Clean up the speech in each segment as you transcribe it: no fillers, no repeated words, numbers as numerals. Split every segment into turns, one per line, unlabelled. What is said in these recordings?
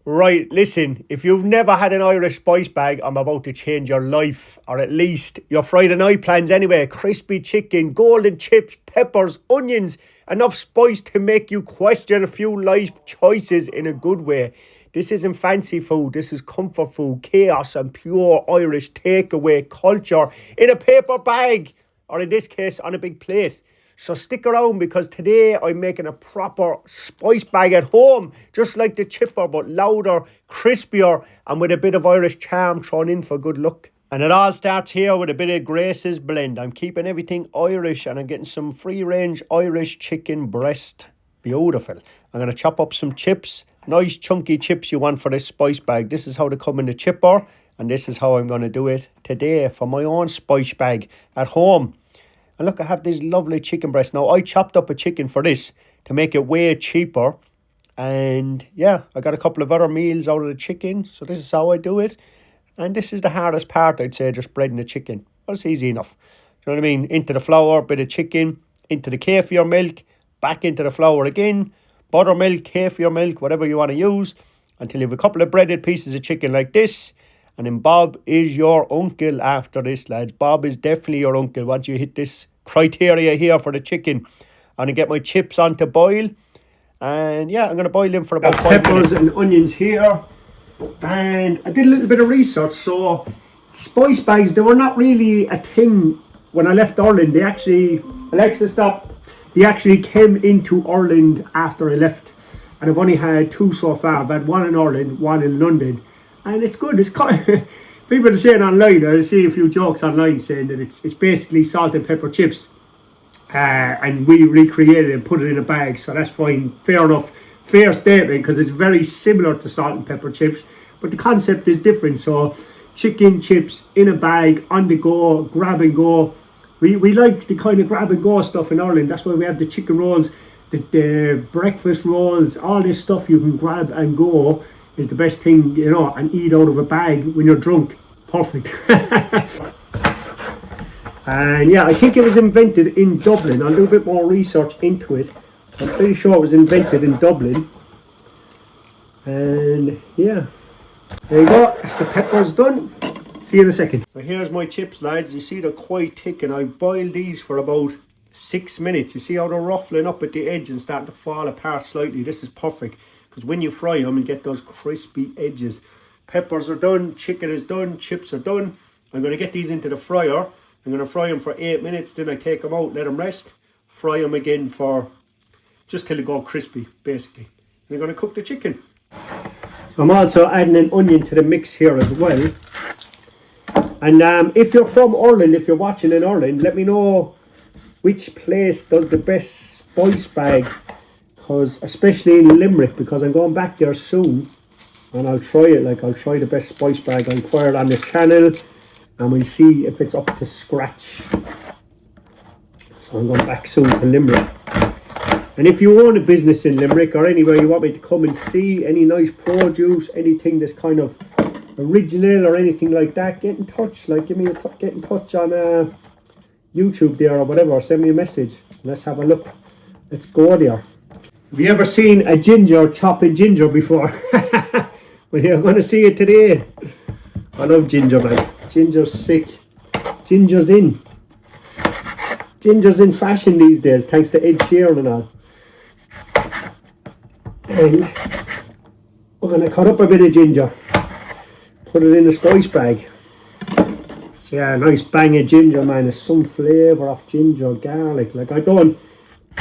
Right, listen, if you've never had an Irish spice bag, I'm about to change your life, or at least your Friday night plans anyway. Crispy chicken, golden chips, peppers, onions, enough spice to make you question a few life choices in a good way. This isn't fancy food, this is comfort food, chaos and pure Irish takeaway culture in a paper bag, or in this case, on a big plate. So stick around because today I'm making a proper spice bag at home, just like the chipper, but louder, crispier, and with a bit of Irish charm thrown in for good luck. And it all starts here with a bit of Grace's blend. I'm keeping everything Irish and I'm getting some free-range Irish chicken breast. Beautiful. I'm going to chop up some chips, nice chunky chips you want for this spice bag. This is how they come in the chipper, and this is how I'm going to do it today for my own spice bag at home. And look, I have this lovely chicken breast. Now, I chopped up a chicken for this to make it way cheaper. And yeah, I got a couple of other meals out of the chicken. So this is how I do it. And this is the hardest part, I'd say, just breading the chicken. Well, it's easy enough. You know what I mean? Into the flour, bit of chicken, into the kefir milk, back into the flour again. Buttermilk, kefir milk, whatever you want to use. Until you have a couple of breaded pieces of chicken like this. And then Bob is your uncle after this, lads. Bob is definitely your uncle once you hit this criteria here for the chicken. I'm going to get my chips on to boil. And yeah, I'm going to boil them for about 5 minutes. Peppers and onions here. And I did a little bit of research. So spice bags, they were not really a thing when I left Ireland. They actually, Alexa, stop. They actually came into Ireland after I left. And I've only had 2 so far. I've had 1 in Ireland, 1 in London. And it's good. It's kind of, people are saying online, I see a few jokes online saying that it's basically salt and pepper chips. And we recreated it and put it in a bag. So that's fine. Fair enough. Fair statement, because it's very similar to salt and pepper chips. But the concept is different. So chicken chips in a bag, on the go, grab and go. We like the kind of grab and go stuff in Ireland. That's why we have the chicken rolls, the breakfast rolls, all this stuff you can grab and go. Is the best thing, you know, and eat out of a bag when you're drunk. Perfect. And yeah, I think it was invented in Dublin. I'll do a bit more research into it. I'm pretty sure it was invented in Dublin. And yeah, there you go. That's the peppers done. See you in a second. So here's my chips, lads. You see they're quite thick, and I boiled these for about 6 minutes. You see how they're ruffling up at the edge and starting to fall apart slightly. This is perfect. Because when you fry them, you get those crispy edges. Peppers are done, chicken is done, chips are done. I'm going to get these into the fryer. I'm going to fry them for 8 minutes, then I take them out, let them rest. Fry them again for just till they go crispy, basically. And I'm going to cook the chicken. So I'm also adding an onion to the mix here as well. And if you're from Ireland, if you're watching in Ireland, let me know which place does the best spice bag. Because especially in Limerick, because I'm going back there soon and I'll try it. Like, I'll try the best spice bag. I'll fire it on the channel and we'll see if it's up to scratch. So I'm going back soon to Limerick. And if you own a business in Limerick or anywhere you want me to come and see, any nice produce, anything that's kind of original or anything like that, get in touch. Like, give me get in touch on YouTube there or whatever. Send me a message. Let's have a look. Let's go there. Have you ever seen a ginger chopping ginger before? Well, you're going to see it today. I love ginger, man. Ginger's sick. Ginger's in. Ginger's in fashion these days, thanks to Ed Sheeran and all. And we're going to cut up a bit of ginger. Put it in the spice bag. So yeah, a nice bang of ginger, man. There's some flavour of ginger, garlic. Like,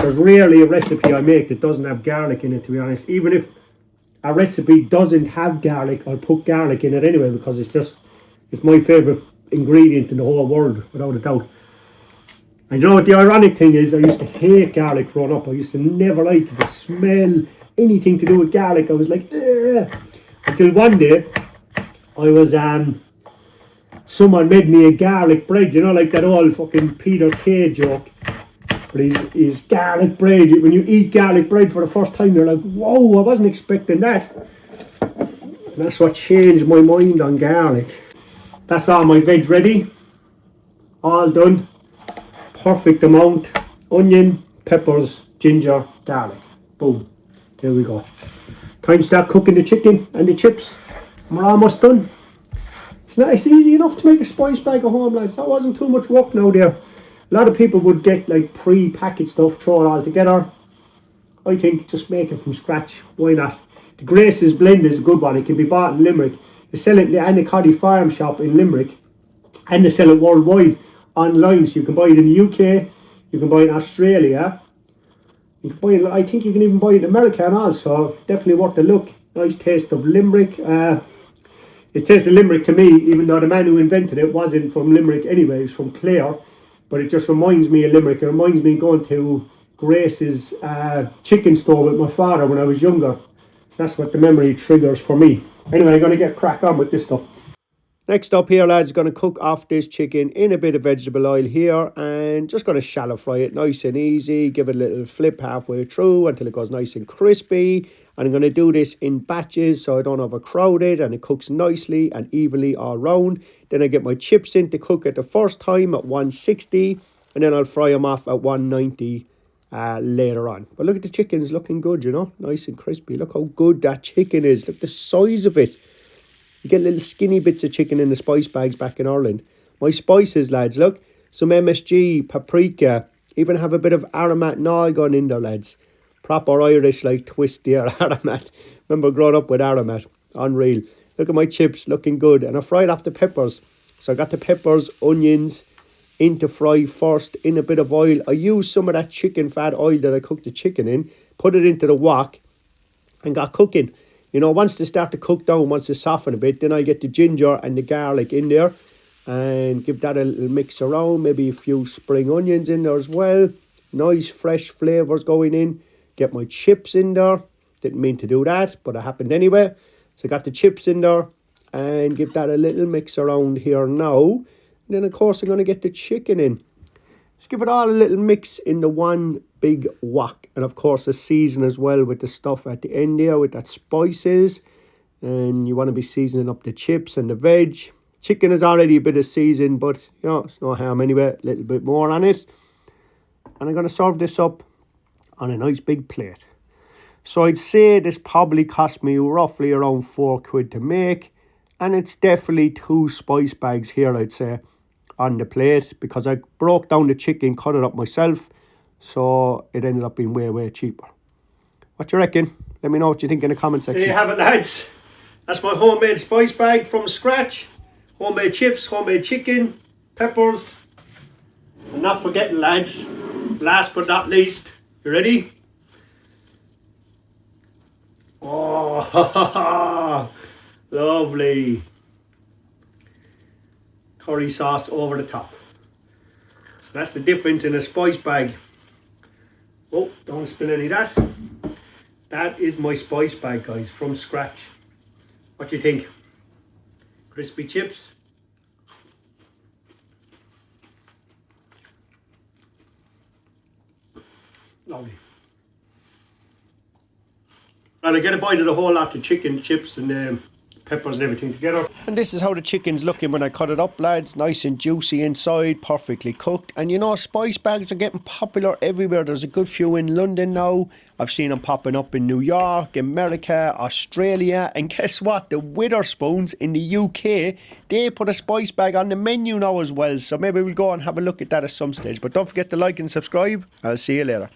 there's rarely a recipe I make that doesn't have garlic in it, to be honest. Even if a recipe doesn't have garlic, I'll put garlic in it anyway, because it's my favourite ingredient in the whole world, without a doubt. And you know what the ironic thing is? I used to hate garlic growing up. I used to never like the smell, anything to do with garlic. I was like, ugh. Until one day, I was, someone made me a garlic bread, you know, like that old fucking Peter Kay joke. But he's garlic bread. When you eat garlic bread for the first time, you're like, whoa, I wasn't expecting that. And that's what changed my mind on garlic. That's all my veg ready. All done. Perfect amount. Onion, peppers, ginger, garlic. Boom. There we go. Time to start cooking the chicken and the chips. And we're almost done. It's easy enough to make a spice bag at home, lads. That wasn't too much work now there. A lot of people would get like pre-packaged stuff, throw it all together. I think just make it from scratch. Why not? The Grace's blend is a good one. It can be bought in Limerick. They sell it in the Anacoddy Farm Shop in Limerick. And they sell it worldwide online. So you can buy it in the UK. You can buy it in Australia. You can buy it, I think you can even buy it in America and all. So definitely worth a look. Nice taste of Limerick. It tastes of Limerick to me, even though the man who invented it wasn't from Limerick anyway. It was from Clare. But it just reminds me of Limerick. It reminds me of going to Grace's chicken store with my father when I was younger. So that's what the memory triggers for me. Anyway, I'm going to get crack on with this stuff. Next up here, lads, going to cook off this chicken in a bit of vegetable oil here and just going to shallow fry it nice and easy. Give it a little flip halfway through until it goes nice and crispy. And I'm going to do this in batches so I don't overcrowd it and it cooks nicely and evenly all round. Then I get my chips in to cook it the first time at 160 and then I'll fry them off at 190 later on. But look at the chicken's looking good, you know, nice and crispy. Look how good that chicken is. Look at the size of it. You get little skinny bits of chicken in the spice bags back in Ireland. My spices, lads, look. Some MSG, paprika, even have a bit of aromat now gone in there, lads. Proper Irish, like, twist there, aromat. Remember growing up with aromat. Unreal. Look at my chips, looking good. And I fried off the peppers. So I got the peppers, onions, into fry first in a bit of oil. I used some of that chicken fat oil that I cooked the chicken in, put it into the wok and got cooking. You know, once they start to cook down, once they soften a bit, then I get the ginger and the garlic in there and give that a little mix around. Maybe a few spring onions in there as well. Nice fresh flavours going in. Get my chips in there. Didn't mean to do that, but it happened anyway. So I got the chips in there and give that a little mix around here now. And then, of course, I'm going to get the chicken in. Just give it all a little mix in the one big wok. And, of course, a season as well with the stuff at the end there with that spices. And you want to be seasoning up the chips and the veg. Chicken is already a bit of season, but, you know, it's no harm anyway. A little bit more on it. And I'm going to serve this up on a nice big plate. So I'd say this probably cost me roughly around £4 to make. And it's definitely 2 spice bags here, I'd say, on the plate, because I broke down the chicken, cut it up myself, so it ended up being way, way cheaper. What do you reckon? Let me know what you think in the comment section. There you have it, lads. That's my homemade spice bag from scratch. Homemade chips, homemade chicken, peppers. And not forgetting, lads, last but not least, you ready? Oh, lovely. Curry sauce over the top. So that's the difference in a spice bag. Oh, don't spill any of that. That is my spice bag, guys, from scratch. What do you think? Crispy chips. Lovely. And I get a bite of the whole lot of chicken, chips and peppers and everything together. And this is how the chicken's looking when I cut it up, lads. Nice and juicy inside, perfectly cooked. And you know, spice bags are getting popular everywhere. There's a good few in London now. I've seen them popping up in New York, America, Australia. And guess what? The Witherspoons in the UK, they put a spice bag on the menu now as well. So maybe we'll go and have a look at that at some stage. But don't forget to like and subscribe. I'll see you later.